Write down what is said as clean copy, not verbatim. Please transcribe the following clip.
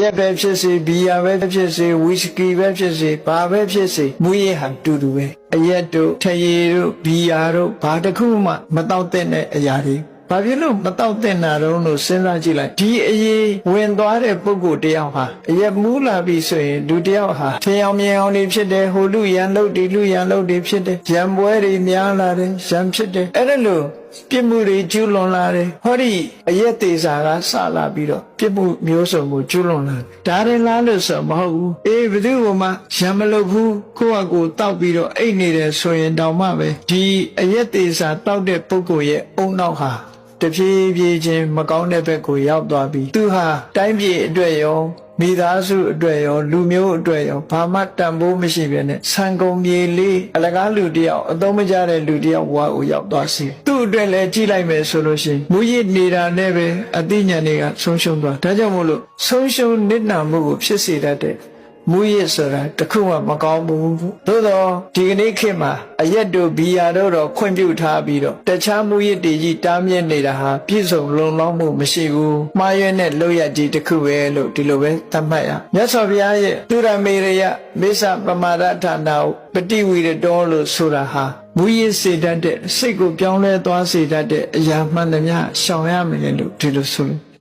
ရက်ပဲဖြစ်စေဘီယာပဲဖြစ်စေဝီစကီပဲဖြစ်စေဘာပဲဖြစ်စေမူရစ်ဟာတူတူပဲအရက်တို့ထရေတို့ဘီယာတို့ဘာတစ်ခုမှမတောက်တဲ့အရာတွေဘာဖြစ်လို့မတောက်တဲ့နာတော့လို့စဉ်းစားကြည့်လိုက်ဒီအရေးဝင်သွားတဲ့ပုဂ္ဂိုလ်တယောက်ဟာအရက်မူးလာပြီဆိုရင်လူတယောက်ဟာထင်အောင်မြင်အောင်နေဖြစ်တယ်ဟိုလူရန်လုပ်ဒီလူရန်လုပ်တွေဖြစ်တယ်ရံပွဲတွေများလာတယ်ရံဖြစ်တယ်အဲ့ဒါလို့ပြစ်မှုတွေကျူးလွန်လာတယ်ဟောဒီအရက်သေးစာကစလာပြီးတော့ပြစ်မှုမျိုးစုံကိုကျူးလွန်လာဒါရင်လားလို့ဆိုမဟုတ်ဘူးအေးဘယ်သူမှရံမလုပ်ဘူးကိုယ့်အကိုတောက်ပြီးတော့အိတ်နေတယ်ဆိုရင်တောင်မှပဲဒီအရက်သေးစာတောက်တဲ့ပုဂ္ဂိုလ်ရဲ့အုံနောက်ဟာတဖြည်းဖြည်းချင်းမကောင်းတဲ့ဘက်ကိုရောက်သွားပြီးသူဟာတိုင်းပြည်အတွက်ရောမိသားစုအတွက်ရောလူမျိုးအတွက်ရောဘာမှတန်ဖိုးမရှိဘဲနဲ့ဆံကုန်မြေလေးအလကားလူတယောက်အသုံးမကျတဲ့လူတယောက်ဘဝကိုရောက်သွားစီသူ့အတွက်လည်းကြည့်လိုက်မယ်ဆိုလို့ရှိရင်မူရစ်နေတာနဲ့ပဲအသိဉာဏ်တွေကဆုံးရှုံးသွားဒါကြောင့်မို့လို့ဆုံးရှုံးနစ်နာမှုကိုဖြစ်စေတတ်တဲ့မူရစ်ဆိုတာတခုမှမကောင်းဘူးသို့တော့ဒီကနေ့ခေတ်မှာအရက်တို့ဘီယာတို့တော့ခွင့်ပြုထားပြီးတော့တခြားမူရစ်တွေကြီးတားမြစ်နေတာဟာပြည့်စုံလုံလောက်မှုမရှိဘူးမှားရွက်တဲ့လုပ်ရကြီးတစ်ခုပဲလို့ဒီလိုပဲသတ်မှတ်ရမြတ်စွာဘုရားရဲ့သူရမေရယမေသပမာဒဌာနပฏิဝီရတောလို့ဆိုတာဟာမူရစ်စေတတ်တဲ့စိတ်ကိုပြောင်းလဲသွားစေတတ်တဲ့အရာမှန်သမျှရှောင်ရမယ်လို့ဒီလိုဆိုလို့